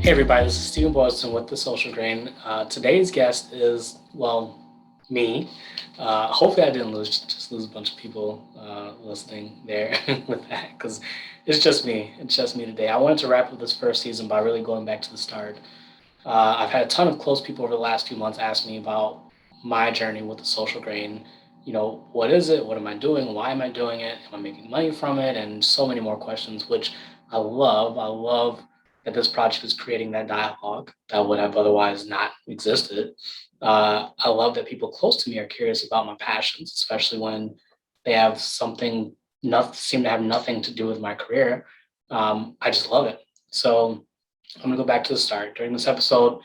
Hey everybody, this is Stephen Boylston with The Social Grain. Today's guest is, well, me. Hopefully I didn't lose a bunch of people listening there with that because it's just me. It's just me today. I wanted to wrap up this first season by really going back to the start. I've had a ton of close people over the last few months ask me about my journey with The Social Grain. What is it? What am I doing? Why am I doing it? Am I making money from it? And so many more questions, which I love. I love that this project is creating that dialogue that would have otherwise not existed. I love that people close to me are curious about my passions, especially when they have something not seem to have nothing to do with my career. I just love it. So I'm gonna go back to the start. During this episode,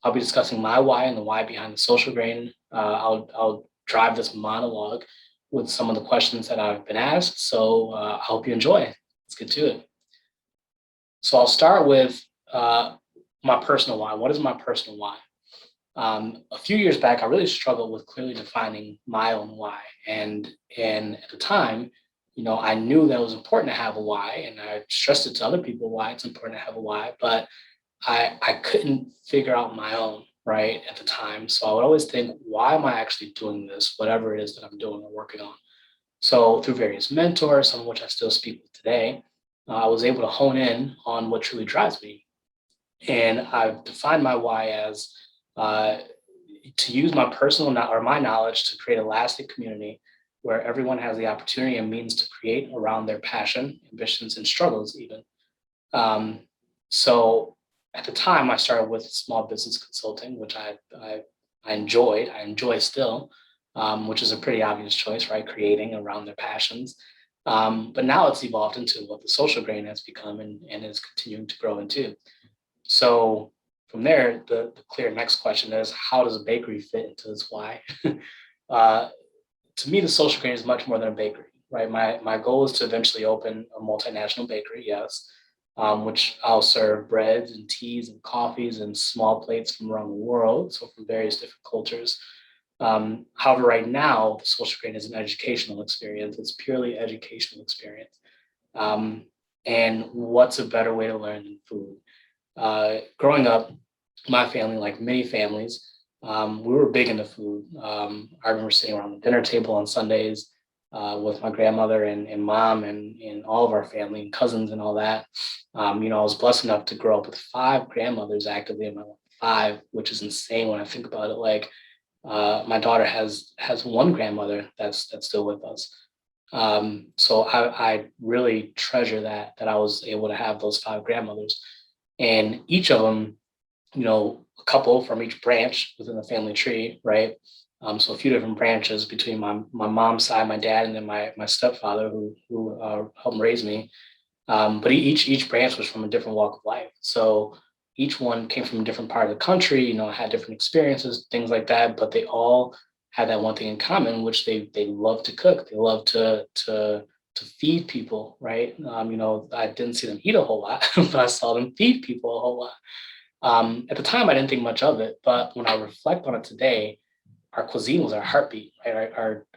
I'll be discussing my why and the why behind the social grain. I'll drive this monologue with some of the questions that I've been asked. So I hope you enjoy. Let's get to it. So I'll start with my personal why. What is my personal why? A few years back, I really struggled with clearly defining my own why, and at the time, I knew that it was important to have a why, and I stressed it to other people why it's important to have a why, but I couldn't figure out my own right at the time. So I would always think, why am I actually doing this, whatever it is that I'm doing or working on? So through various mentors, some of which I still speak with today, I was able to hone in on what truly drives me. And I've defined my why as uh, to use my personal or my knowledge to create a lasting community where everyone has the opportunity and means to create around their passion, ambitions, and struggles, even. Um, so at the time, I started with small business consulting, which I enjoyed. I enjoy still, which is a pretty obvious choice, right? Creating around their passions. But now it's evolved into what the social grain has become and is continuing to grow into. So from there, the clear next question is, how does a bakery fit into this why? uh, to me, the social grain is much more than a bakery, right? My goal is to eventually open a multinational bakery, yes, which I'll serve breads and teas and coffees and small plates from around the world, so from various different cultures. However, right now, the social grain is an educational experience. It's purely educational experience. Um, and what's a better way to learn than food? Growing up, my family, like many families, we were big into food. I remember sitting around the dinner table on Sundays with my grandmother and mom and all of our family and cousins and all that. I was blessed enough to grow up with five grandmothers actively in my life, five, which is insane when I think about it. Like my daughter has one grandmother that's still with us. So I really treasure that I was able to have those five grandmothers, and each of them, a couple from each branch within the family tree, right? So a few different branches between my mom's side, my dad, and then my stepfather who helped raise me. But each branch was from a different walk of life. So each one came from a different part of the country, had different experiences, things like that. But they all had that one thing in common, which they love to cook. They love to feed people, right? I didn't see them eat a whole lot, but I saw them feed people a whole lot. At the time, I didn't think much of it, but when I reflect on it today, our cuisine was our heartbeat, right?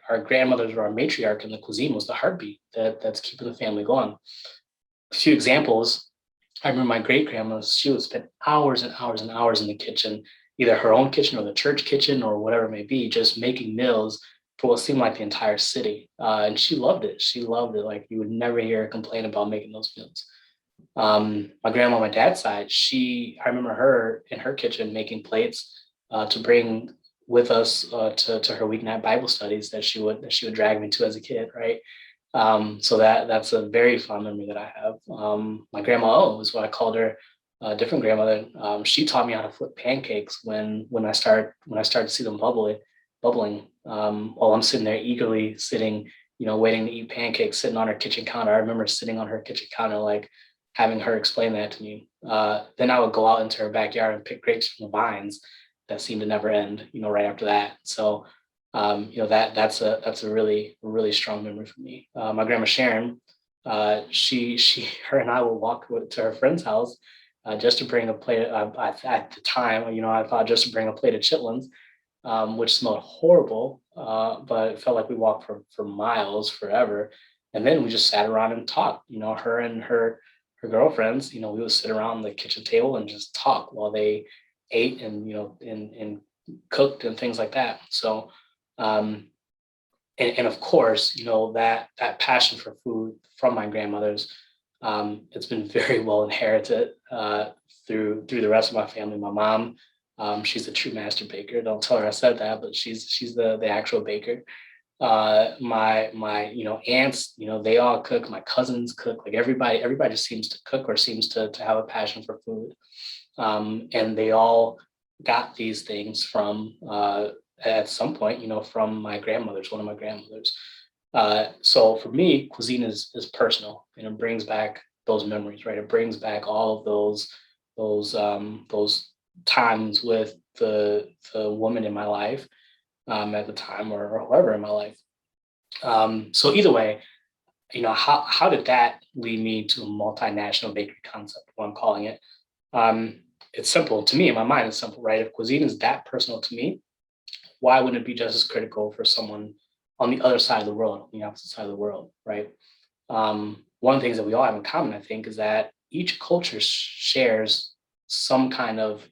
Our grandmothers were our matriarch, and the cuisine was the heartbeat that's keeping the family going. A few examples. I remember my great grandma, she would spend hours and hours and hours in the kitchen, either her own kitchen or the church kitchen or whatever it may be, just making meals for what seemed like the entire city. And she loved it. She loved it. Like you would never hear her complain about making those meals. My grandma on my dad's side, I remember her in her kitchen making plates to bring with us to her weeknight Bible studies that she would drag me to as a kid, right? So that's a very fond memory that I have. My grandma O is what I called her, a different grandmother. She taught me how to flip pancakes when I started to see them bubbling. While I'm sitting there eagerly sitting, waiting to eat pancakes, sitting on her kitchen counter. I remember sitting on her kitchen counter, like having her explain that to me. Then I would go out into her backyard and pick grapes from the vines that seemed to never end. Right after that. So that's a really strong memory for me. My grandma Sharon, she her and I would walk to her friend's house just to bring a plate. At the time, I thought just to bring a plate of chitlins, which smelled horrible, but it felt like we walked for miles forever. And then we just sat around and talked. Her and her her girlfriends, we would sit around the kitchen table and just talk while they ate and and cooked and things like that. So um, and of course, that passion for food from my grandmothers, it's been very well inherited through the rest of my family. My mom, she's a true master baker. Don't tell her I said that, but she's the actual baker. My aunts, they all cook. My cousins cook. Like everybody just seems to cook or seems to have a passion for food. And they all got these things from at some point, from my grandmother's, one of my grandmothers. So for me, cuisine is personal, and it brings back those memories, right? It brings back all of those times with the woman in my life at the time, or whoever in my life. So either way, how did that lead me to a multinational bakery concept? What I'm calling it. Um, it's simple to me. In my mind, it's simple, right? If cuisine is that personal to me, why wouldn't it be just as critical for someone on the other side of the world, on the opposite side of the world, right? One of the things that we all have in common, I think, is that each culture shares some kind of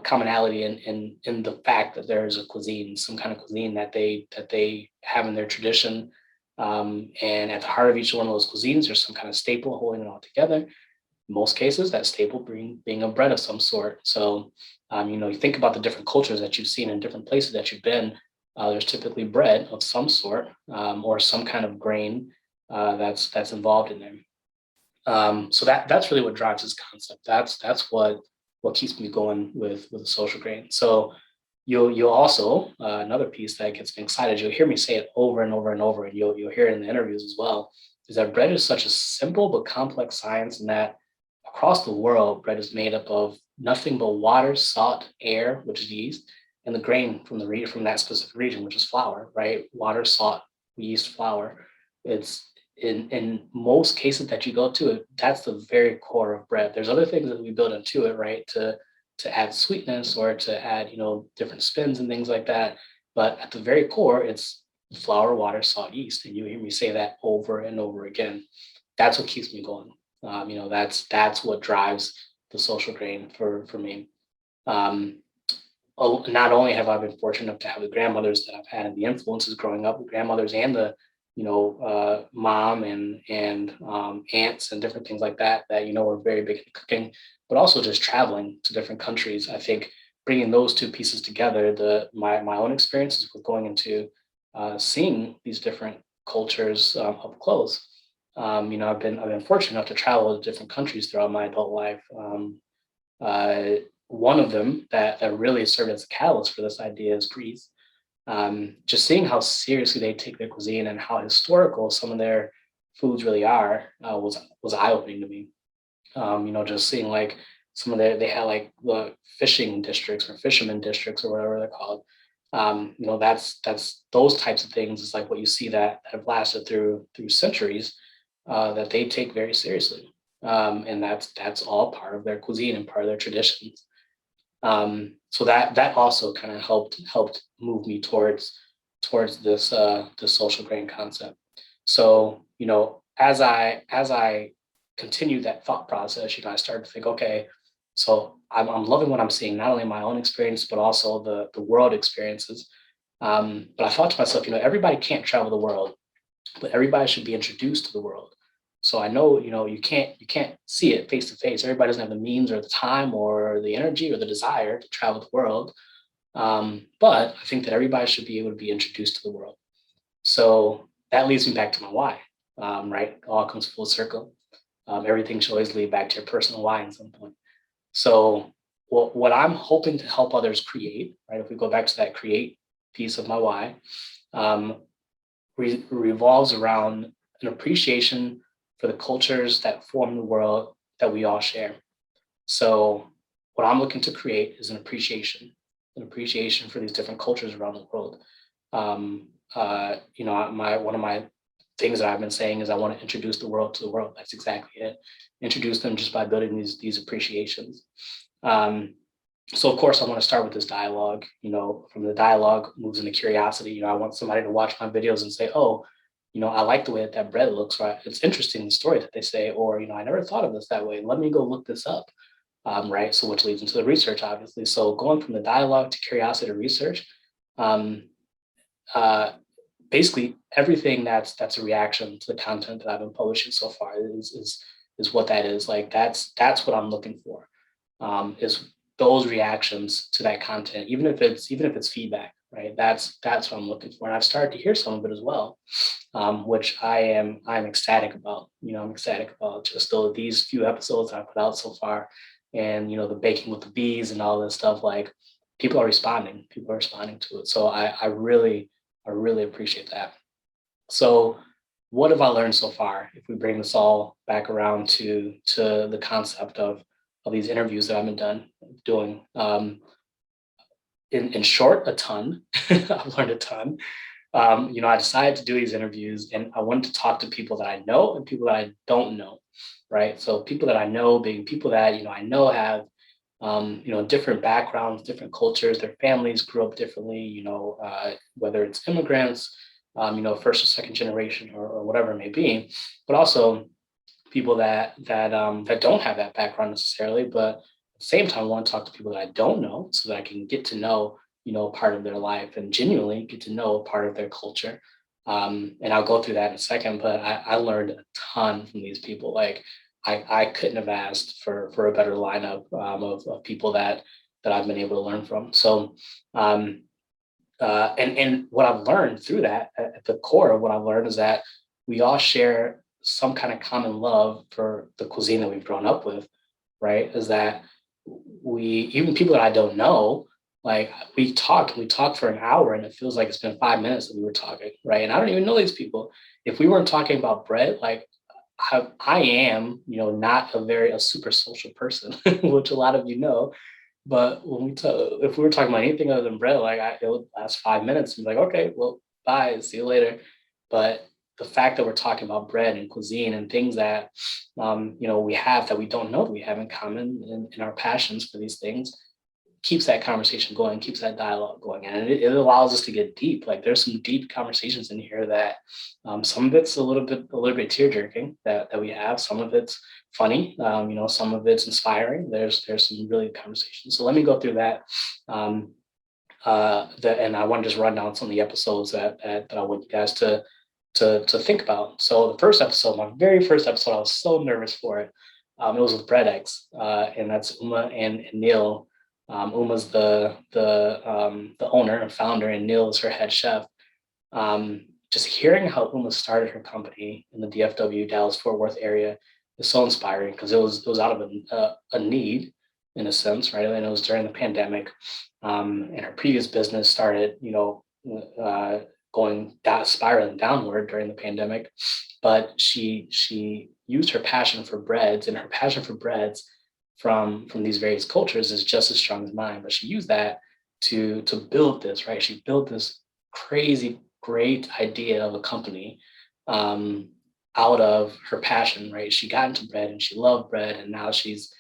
commonality in the fact that there is a cuisine, some kind of cuisine that they have in their tradition. And at the heart of each one of those cuisines, there's some kind of staple holding it all together. In most cases, that staple being a bread of some sort. So, you think about the different cultures that you've seen in different places that you've been. There's typically bread of some sort, or some kind of grain that's involved in there. So that's really what drives this concept. That's what keeps me going with the social grain. So you'll also another piece that gets me excited. You'll hear me say it over and over and over, and you'll hear it in the interviews as well. Is that bread is such a simple but complex science, and that across the world, bread is made up of nothing but water, salt, air, which is yeast, and the grain from that specific region, which is flour, right? Water, salt, yeast, flour. It's in most cases that you go to, that's the very core of bread. There's other things that we build into it, right? To add sweetness or to add, different spins and things like that. But at the very core, it's flour, water, salt, yeast. And you hear me say that over and over again. That's what keeps me going. That's what drives the social grain for me. Um, Not only have I been fortunate enough to have the grandmothers that I've had and the influences growing up, the grandmothers and the mom and aunts and different things like that were very big in cooking, but also just traveling to different countries. I think bringing those two pieces together, my own experiences with going into seeing these different cultures up close. I've been fortunate enough to travel to different countries throughout my adult life. Uh, One of them that really served as a catalyst for this idea is Greece. Just seeing how seriously they take their cuisine and how historical some of their foods really are was eye opening to me. Just seeing like some of they had like the fishing districts or fishermen districts or whatever they're called. That's those types of things is like what you see that have lasted through centuries that they take very seriously. And that's all part of their cuisine and part of their traditions. So that also kind of helped move me towards this social grain concept. So as I continued that thought process, I started to think, okay, so I'm loving what I'm seeing, not only my own experience but also the world experiences. But I thought to myself, everybody can't travel the world, but everybody should be introduced to the world. So I know, you can't see it face to face. Everybody doesn't have the means or the time or the energy or the desire to travel the world. But I think that everybody should be able to be introduced to the world. So that leads me back to my why, right? It all comes full circle. Everything should always lead back to your personal why at some point. So what I'm hoping to help others create, right? If we go back to that create piece of my why, um, revolves around an appreciation for the cultures that form the world that we all share. So, what I'm looking to create is an appreciation for these different cultures around the world. My one of my things that I've been saying is I want to introduce the world to the world. That's exactly it. Introduce them just by building these appreciations. Um, so of course I want to start with this dialogue. From the dialogue moves into curiosity. I want somebody to watch my videos and say, "Oh, I like the way that that bread looks, right? It's interesting the story that they say, or I never thought of this that way. Let me go look this up, right? So which leads into the research, obviously. So going from the dialogue to curiosity to research, um, uh, basically everything that's a reaction to the content that I've been publishing so far is what that is. Like that's what I'm looking for. Is those reactions to that content, even if it's feedback, right? That's what I'm looking for, and I've started to hear some of it as well, which I'm ecstatic about. I'm ecstatic about just though these few episodes I put out so far, and the baking with the bees and all this stuff. Like people are responding, to it. So I really appreciate that. So what have I learned so far? If we bring this all back around to the concept of these interviews that I've been doing, in short, a ton. I've learned a ton. I decided to do these interviews and I wanted to talk to people that I know and people that I don't know, right? So people that I know being people that, I know have, different backgrounds, different cultures, their families grew up differently, whether it's immigrants, first or second generation or whatever it may be, but also people that don't have that background necessarily, but at the same time, I want to talk to people that I don't know so that I can get to know, part of their life and genuinely get to know a part of their culture. And I'll go through that in a second, but I learned a ton from these people. Like I couldn't have asked for a better lineup of people that I've been able to learn from. So um, and what I've learned through that, at the core of what I've learned is that we all share some kind of common love for the cuisine that we've grown up with, right? Is that we, even people that I don't know, like we talk for an hour and it feels like it's been 5 minutes that we were talking, right? And I don't even know these people. If we weren't talking about bread, like I am, not a super social person, which a lot of you know, but when if we were talking about anything other than bread, like it would last 5 minutes and be like, okay, well, bye, see you later. But the fact that we're talking about bread and cuisine and things that, we have that we don't know that we have in common in our passions for these things keeps that conversation going, keeps that dialogue going, and it allows us to get deep. Like there's some deep conversations in here that some of it's a little bit tear jerking that we have. Some of it's funny, some of it's inspiring. There's some really good conversations. So let me go through that. And I want to just run down some of the episodes that I want you guys to think about. So the first episode, my very first episode, I was so nervous for it. It was with Bread X, and that's Uma and Neil. Uma's the owner and founder, and Neil is her head chef. Just hearing how Uma started her company in the DFW, Dallas Fort Worth area is so inspiring because it was out of a need in a sense, right? And it was during the pandemic, and her previous business started, going down, spiraling downward during the pandemic. But she used her passion for breads, and her passion for breads from these various cultures is just as strong as mine. But she used that to build this, right? She built this crazy great idea of a company, um, out of her passion, right? She got into bread and she loved bread, and now she's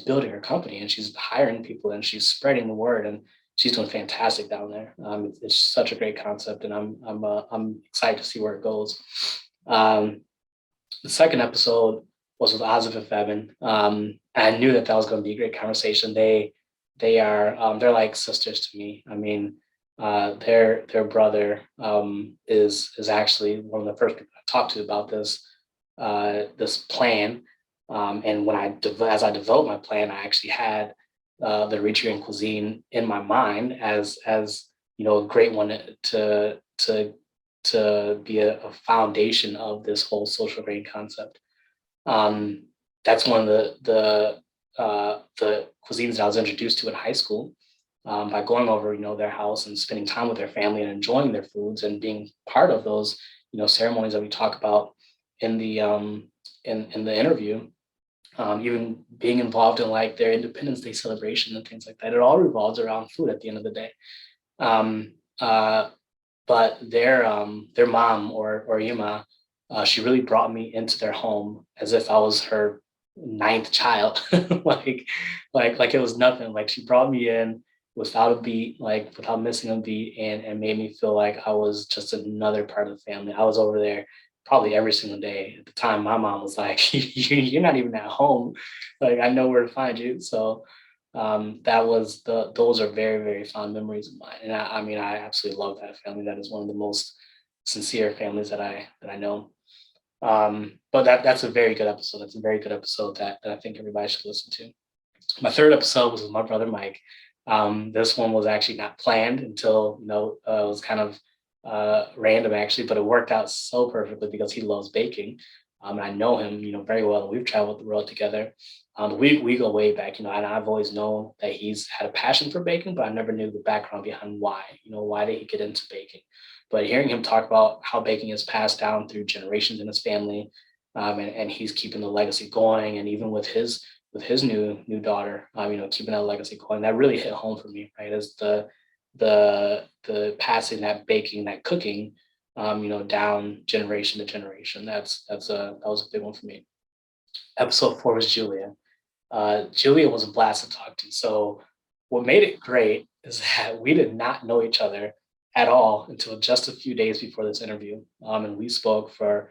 building her company and she's hiring people and she's spreading the word, and she's doing fantastic down there. It's such a great concept, and I'm excited to see where it goes. Um, the second episode was with Ozif and Fevin. And I knew that was going to be a great conversation. They're like sisters to me. I mean, their brother, is actually one of the first people I talked to about this plan. And as I developed my plan, I actually had the Eritrean cuisine in my mind as a great one to be a foundation of this whole social grain concept. Um, that's one of the cuisines that I was introduced to in high school, by going over, their house and spending time with their family and enjoying their foods and being part of those, ceremonies that we talk about in the interview. Even being involved in like their Independence Day celebration and things like that. It all revolves around food at the end of the day. Um, uh, but their mom or Yuma, she really brought me into their home as if I was her ninth child, like like it was nothing. Like she brought me in. without a beat, like without missing a beat, and made me feel like I was just another part of the family. I was over there probably every single day. At the time, my mom was like, "You're not even at home. Like I know where to find you." So that was those are very very fond memories of mine, and I mean I absolutely love that family. That is one of the most sincere families that I know. But that's a very good episode. That's a very good episode that I think everybody should listen to. My third episode was with my brother Mike. This one was actually not planned until it was kind of random actually, but it worked out so perfectly because he loves baking. And I know him, very well. We've traveled the world together. We go way back, and I've always known that he's had a passion for baking, but I never knew the background behind why. Why did he get into baking? But hearing him talk about how baking is passed down through generations in his family, and he's keeping the legacy going, and even with his new daughter, keeping that legacy going. That really hit home for me, right? As the passing that baking, that cooking, down generation to generation. That was a big one for me. Episode 4 was Julia. Julia was a blast to talk to. So what made it great is that we did not know each other at all until just a few days before this interview. And we spoke for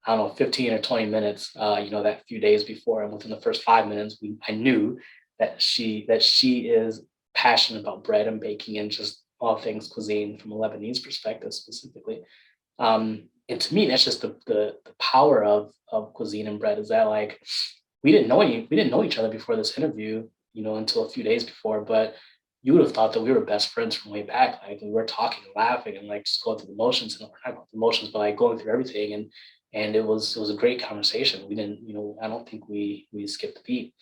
I don't know, 15 or 20 minutes, that few days before. And within the first 5 minutes, I knew that she is passionate about bread and baking and just all things cuisine from a Lebanese perspective specifically. And to me, that's just the power of cuisine and bread is that like we didn't know each other before this interview, until a few days before, but you would have thought that we were best friends from way back. Like we were talking and laughing and like just going through the motions and not going through the motions, but like going through everything. And it was a great conversation. We didn't, I don't think we skipped a beat.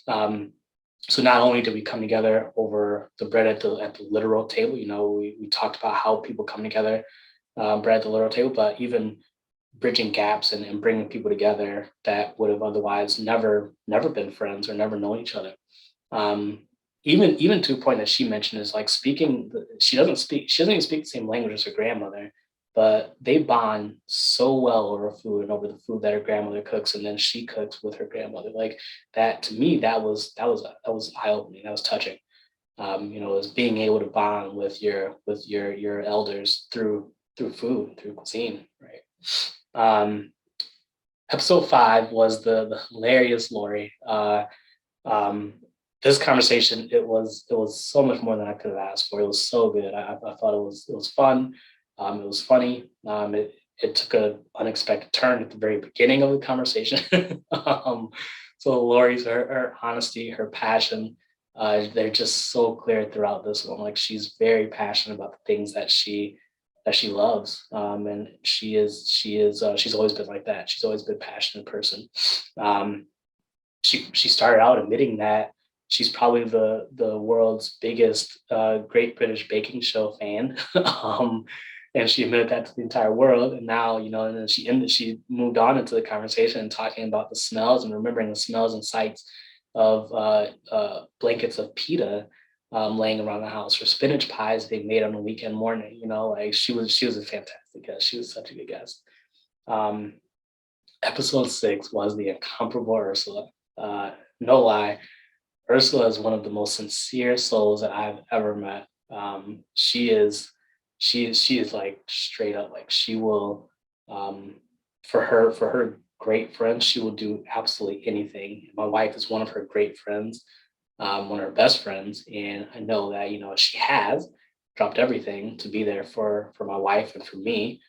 Um, so not only did we come together over the bread at the literal table, we talked about how people come together, bread at the literal table, but even bridging gaps and bringing people together that would have otherwise never been friends or never known each other. Um, even to a point that she mentioned is like she doesn't even speak the same language as her grandmother, but they bond so well over food and over the food that her grandmother cooks and then she cooks with her grandmother. Like that to me, that was eye opening. That was touching. Is being able to bond with your elders through food, through cuisine, right? Um, Episode 5 was the hilarious Lori. Um, this conversation it was so much more than I could have asked for. It was so good. I thought it was fun. It was funny. It took a unexpected turn at the very beginning of the conversation. um, so Lori's her honesty, her passion, they're just so clear throughout this one. Like she's very passionate about the things that she loves, and she's always been like that. She's always been a passionate person. Um, she started out admitting that she's probably the world's biggest Great British Baking Show fan, and she admitted that to the entire world. And now, and then she moved on into the conversation and talking about the smells and remembering the smells and sights of blankets of pita laying around the house or spinach pies they made on a weekend morning. Like she was a fantastic guest. She was such a good guest. Um, Episode 6 was the incomparable Ursula. Uh, no lie, Ursula is one of the most sincere souls that I've ever met. She is like straight up like she will, um, for her great friends she will do absolutely anything. My wife is one of her great friends, one of her best friends, and I know that she has dropped everything to be there for my wife and for me,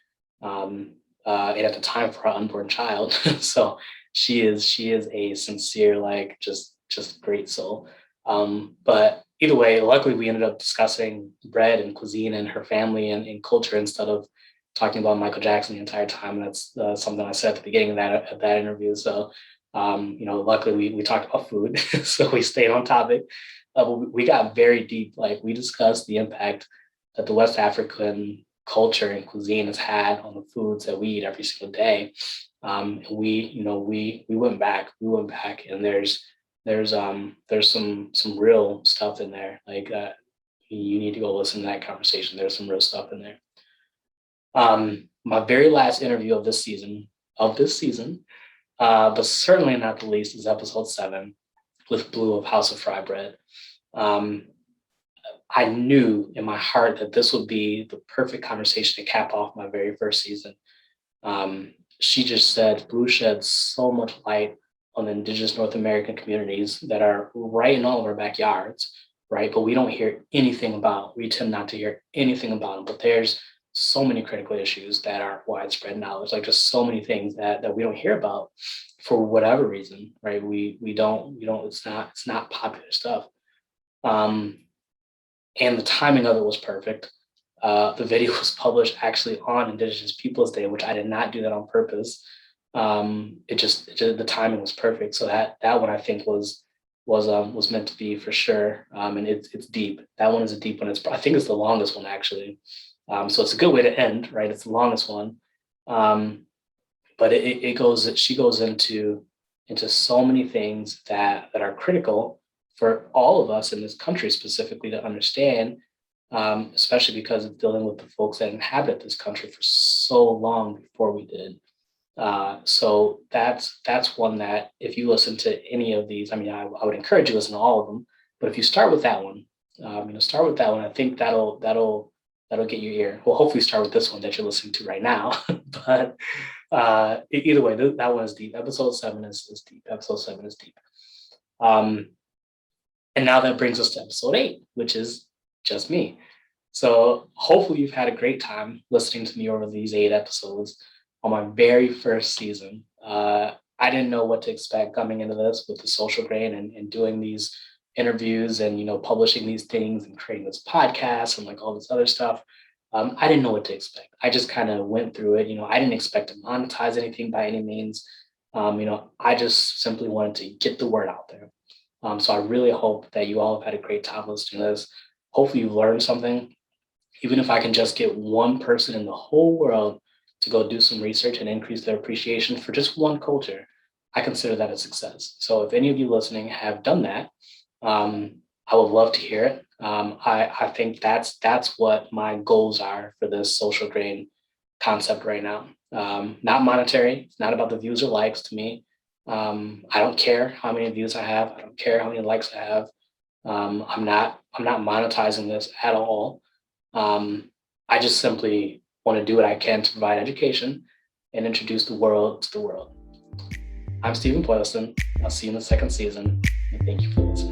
and at the time for our unborn child. So she is a sincere like just great soul. But either way, luckily we ended up discussing bread and cuisine and her family and culture instead of talking about Michael Jackson the entire time. And that's something I said at the beginning of that interview. So luckily we talked about food, so we stayed on topic. But we got very deep. Like we discussed the impact that the West African culture and cuisine has had on the foods that we eat every single day. And we went back, and there's some real stuff in there. Like you need to go listen to that conversation. There's some real stuff in there. My very last interview of this season, but certainly not the least, is episode 7 with Blue of House of Fry Bread. Um, I knew in my heart that this would be the perfect conversation to cap off my very first season. She just said Blue sheds so much light on the indigenous North American communities that are right in all of our backyards, right? But we don't hear anything about, we tend not to hear anything about them. But there's so many critical issues that are widespread knowledge, like just so many things that we don't hear about for whatever reason, right? We don't, it's not popular stuff. Um, and the timing of it was perfect. The video was published actually on Indigenous Peoples Day, which I did not do that on purpose. It just the timing was perfect. So that one I think was meant to be for sure. And it's deep. That one is a deep one. I think it's the longest one actually. So it's a good way to end, right? It's the longest one. Um, but it goes she goes into so many things that are critical for all of us in this country specifically to understand, especially because it's dealing with the folks that inhabit this country for so long before we did. So that's one that if you listen to any of these, I mean, I would encourage you to listen to all of them. But if you start with that one, start with that one. I think that'll get your ear. Well, hopefully, start with this one that you're listening to right now. But either way, that one is deep. Episode 7 is deep. Episode 7 is deep. Um, and now that brings us to episode 8, which is just me. So hopefully you've had a great time listening to me over these 8 episodes on my very first season. I didn't know what to expect coming into this with the social grain and doing these interviews and publishing these things and creating this podcast and like all this other stuff. I didn't know what to expect. I just kind of went through it. I didn't expect to monetize anything by any means. I just simply wanted to get the word out there. So I really hope that you all have had a great time listening to this. Hopefully you've learned something. Even if I can just get one person in the whole world to go do some research and increase their appreciation for just one culture, I consider that a success. So if any of you listening have done that, I would love to hear it. I think that's what my goals are for this social grain concept right now. Not monetary. It's not about the views or likes to me. I don't care how many views I have. I don't care how many likes I have. I'm not monetizing this at all. I just simply want to do what I can to provide education and introduce the world to the world. I'm Stephen Boylston. I'll see you in the second season, and thank you for listening.